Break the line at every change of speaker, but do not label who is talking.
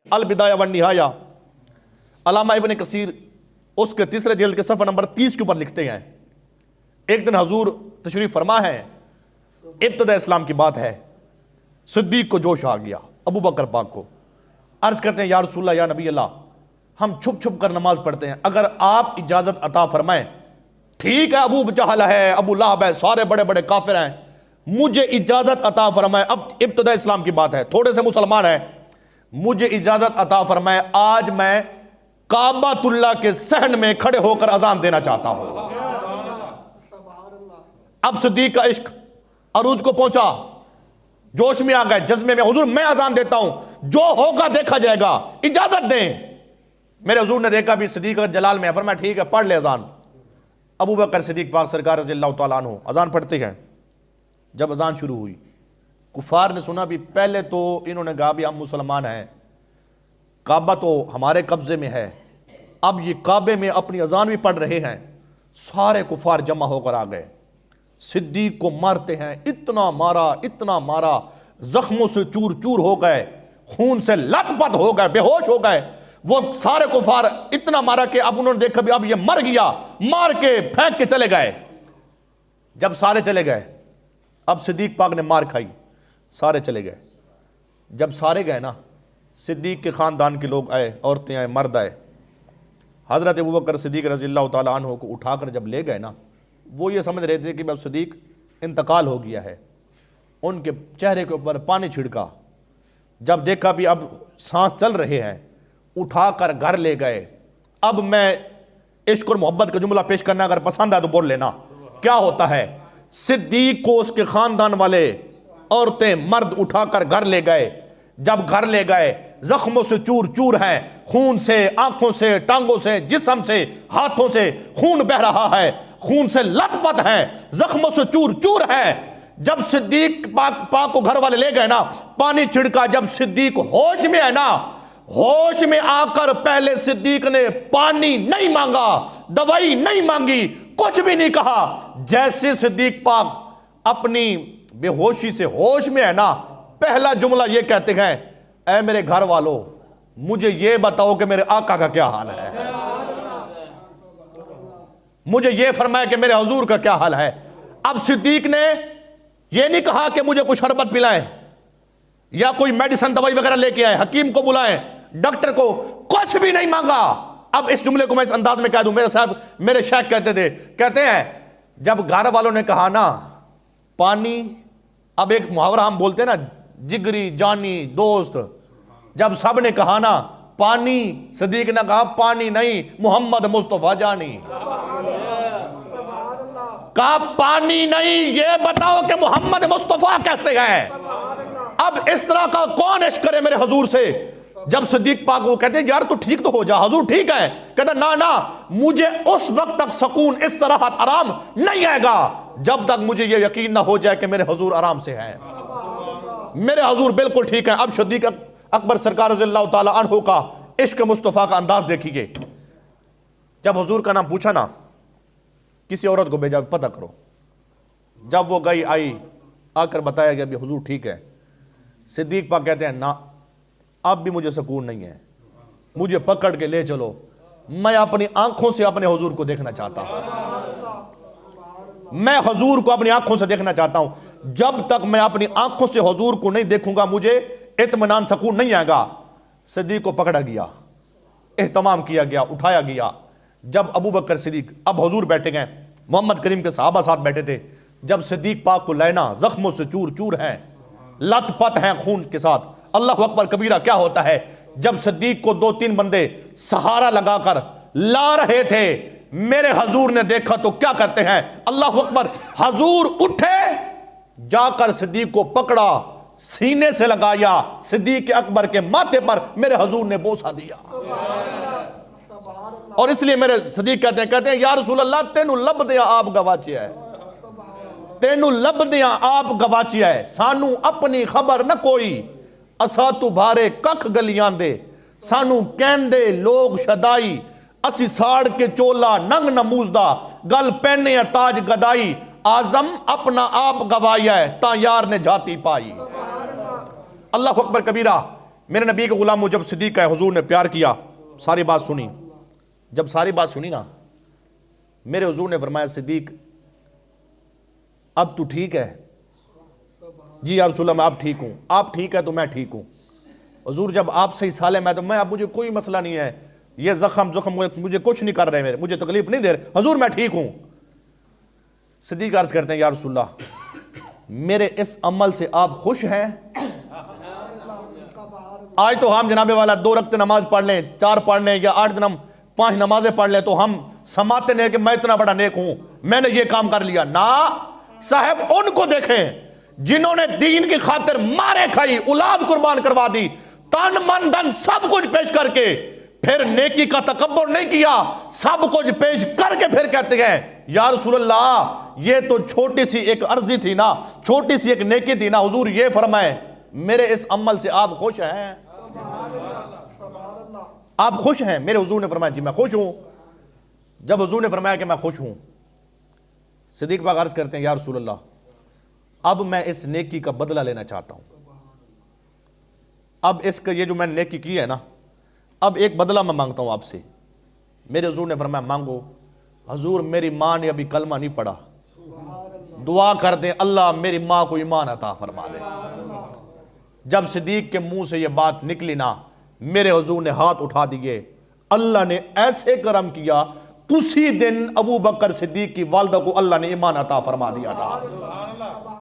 अल बिदाया one Nihaya, अल्लामा इब्न कसीर उसके तीसरे जिल्द के सफ़ा नंबर 30 के ऊपर लिखते हैं, एक दिन हजूर तशरीफ फरमा है, इब्तिदा इस्लाम की बात है, सिद्दीक को जोश आ गया, अबू बकर पाक को। अर्ज करते हैं, या रसूलल्लाह, या नबी अल्लाह, हम छुप छुप कर नमाज पढ़ते हैं, अगर आप इजाज़त अता फरमाएं, ठीक है, अबू जहल है, अबू लहब है, सारे बड़े बड़े काफिर हैं, मुझे इजाज़त अता फरमाएं। अब इब्तिदा इस्लाम की बात है, थोड़े से मुसलमान हैं, मुझे इजाज़त अता फरमाएं, आज मैं काबातुल्लाह के सहन में खड़े होकर अजान देना चाहता हूं। अब सिद्दीक का इश्क अरूज को पहुंचा, जोश में आ गए, जज्बे में, हुजूर मैं अजान देता हूं, जो होगा देखा जाएगा, इजाजत दें। मेरे हुजूर ने देखा भी सिद्दीक जलाल में है, फरमाया ठीक है पढ़ ले अजान। अबू बकर सिद्दीक पाक सरकार रज़ियल्लाहु तआला अन्हु अजान पढ़ते हैं। जब अजान शुरू हुई, कुफार ने सुना भी, पहले तो इन्होंने कहा भी हम मुसलमान हैं, काबा तो हमारे कब्जे में है, अब ये काबे में अपनी अजान भी पढ़ रहे हैं। सारे कुफार जमा होकर आ गए, सिद्दीक को मारते हैं, इतना मारा, जख्मों से चूर चूर हो गए, खून से लथपथ हो गए, बेहोश हो गए। वो सारे कुफार इतना मारा कि अब उन्होंने देखा भी अब ये मर गया, मार के फेंक के चले गए। जब सारे चले गए, अब सिद्दीक पाक ने मार खाई, सारे चले गए। जब सारे गए ना, सिद्दीक के खानदान के लोग आए, औरतें आए, मर्द आए, हजरत अबू बकर सिद्दीक रज़ियल्लाहु तआला अन्हु को उठाकर जब ले गए ना, वो ये समझ रहे थे कि अब सिद्दीक इंतकाल हो गया है। उनके चेहरे के ऊपर पानी छिड़का, जब देखा भी अब सांस चल रहे हैं, उठाकर घर ले गए। अब मैं इश्क और मोहब्बत का जुमला पेश करना अगर पसंद है तो बोल लेना, क्या होता है, सिद्दीक को उसके खानदान वाले औरतें मर्द उठाकर घर ले गए। जब घर ले गए, जख्मों से चूर चूर हैं, खून से, आंखों से, टांगों से, जिस्म से, हाथों से खून बह रहा है, खून से लथपथ हैं, जख्मों से चूर चूर हैं। जब सिद्दीक पाक को घर वाले ले गए ना, पानी छिड़का, जब सिद्दीक होश में है ना, होश में आकर पहले सिद्दीक ने पानी नहीं मांगा, दवाई नहीं मांगी, कुछ भी नहीं कहा। जैसे सिद्दीक पाक अपनी बेहोशी से होश में है ना, पहला जुमला ये कहते हैं, ऐ मेरे घर वालों, मुझे ये बताओ कि मेरे आका का क्या हाल है, मुझे ये फरमाया कि मेरे हुजूर का क्या हाल है। अब सिद्दीक ने ये नहीं कहा कि मुझे कुछ शरबत पिलाएं या कोई मेडिसिन दवाई वगैरह लेके आए, हकीम को बुलाएं, डॉक्टर को, कुछ भी नहीं मांगा। अब इस जुमले को मैं इस अंदाज में कह दूं, मेरे साहब, मेरे शेख कहते थे, कहते हैं जब घर वालों ने कहा ना पानी, अब एक मुहावरा हम बोलते हैं ना, जिगरी जानी दोस्त, जब सब ने कहा ना पानी, सिद्दीक ने कहा पानी नहीं, मोहम्मद मुस्तफा जानी। कहा पानी नहीं, ये बताओ कि मोहम्मद मुस्तफा कैसे है। अब इस तरह का कौन इश्क करे मेरे हुजूर से। जब सिद्दीक पाक वो कहते हैं यार तू ठीक तो हो जा, हुजूर ठीक है, कहता ना मुझे उस वक्त तक सुकून, इस तरह आराम नहीं आएगा जब तक मुझे ये यकीन ना हो जाए कि मेरे हुजूर आराम से हैं, मेरे हुजूर बिल्कुल ठीक है। अब सिद्दीक अकबर सरकार रज़ियल्लाहु तआला अन्हु का इश्क मुस्तफ़ा का अंदाज देखिए। जब हुजूर का नाम पूछा ना, किसी औरत को भेजा पता करो, जब वो गई आई, आकर बताया गया भी हुजूर ठीक है। सिद्दीक पाक कहते हैं ना, अब भी मुझे सुकून नहीं है, मुझे पकड़ के ले चलो, मैं अपनी आंखों से अपने हुजूर को देखना चाहता हूं, मैं हुजूर को अपनी आंखों से देखना चाहता हूं। जब तक मैं अपनी आंखों से हुजूर को नहीं देखूंगा मुझे इत्मीनान सुकून नहीं आएगा। सिद्दीक को पकड़ा गया, एहतमाम किया गया, उठाया गया। जब अबू बकर सिद्दीक, अब हुजूर बैठे गए, मोहम्मद करीम के सहाबा साथ बैठे थे, जब सिद्दीक पाक को लेना, जख्मों से चूर चूर हैं, लथपथ हैं खून के साथ, अल्लाह अकबर कबीरा क्या होता है। जब सिद्दीक को 2-3 बंदे सहारा लगाकर ला रहे थे, मेरे हुजूर ने देखा तो क्या करते हैं, अल्लाह अकबर, हुजूर उठे, जाकर सिद्दीक को पकड़ा, सीने से लगाया, सिद्दीक अकबर के माथे पर मेरे हुजूर ने बोसा दिया। और इसलिए मेरे सिद्दीक कहते हैं या रसूल अल्लाह, तेनू लब दिया आप गवाचिया है, तेनू लब दिया आप गवाचिया है, सानू अपनी खबर न कोई, असा तू भारे कख गलियां दे, सानू कहंदे लोग शदाई, असी साड़ के चोला नंग नमूजदा, गल पहने ताज गदाई, आजम अपना आप गवाया है ता यार ने जाती पाई। अल्लाह अकबर कबीरा। मेरे नबी के गुलाम जब सिद्दीक का हुजूर ने प्यार किया, सारी बात सुनी। जब सारी बात सुनी ना, मेरे हुजूर ने फरमाया सिद्दीक अब तू ठीक है? जी या रसूल अल्लाह मैं अब ठीक हूँ। आप ठीक है तो मैं ठीक हूँ। हुजूर जब आप सही साले मैं तो मैं, अब मुझे कोई मसला नहीं है, ये जख्म मुझे कुछ नहीं कर रहे, मेरे मुझे तकलीफ नहीं दे रहे, हुजूर मैं ठीक हूँ। सिद्दीक अर्ज करते हैं या रसूल अल्लाह मेरे इस अमल से आप खुश हैं? आज तो हम जनाबे वाला 2 रकत नमाज पढ़ लें, 4 पढ़ लें या 8 दिन 5 नमाजें पढ़ लें तो हम समाते नहीं कि मैं इतना बड़ा नेक हूं, मैंने ये काम कर लिया। ना साहब, उनको देखें जिन्होंने दीन की खातिर मारे खाई, औलाद कुर्बान करवा दी, तन मन धन सब कुछ पेश करके, फिर नेकी का तकब्बुर नहीं किया, सब कुछ पेश करके फिर कहते हैं या रसूल अल्लाह ये तो छोटी सी एक अर्जी थी ना, छोटी सी एक नेकी थी ना, हुजूर ये फरमाए मेरे इस अमल से आप खुश हैं? आप खुश हैं? मेरे हुजूर ने फरमाया जी मैं खुश हूं। जब हुजूर ने फरमाया कि मैं खुश हूं, सिद्दीक पाक अर्ज करते हैं या रसूल अल्लाह अब मैं इस नेकी का बदला लेना चाहता हूं। अब इसका ये जो मैंने नेकी की है ना, अब एक बदला मैं मांगता हूं आपसे। मेरे हुजूर ने फरमाया मांगो। हुजूर मेरी मां ने अभी कलमा नहीं पढ़ा, दुआ कर दे अल्लाह मेरी मां को ईमान अता फरमा दे। जब सिद्दीक के मुंह से यह बात निकली ना, मेरे हुजूर ने हाथ उठा दिए, अल्लाह ने ऐसे करम किया, उसी दिन अबू बकर सिद्दीक की वालदा को अल्लाह ने ईमान अता फरमा दिया था।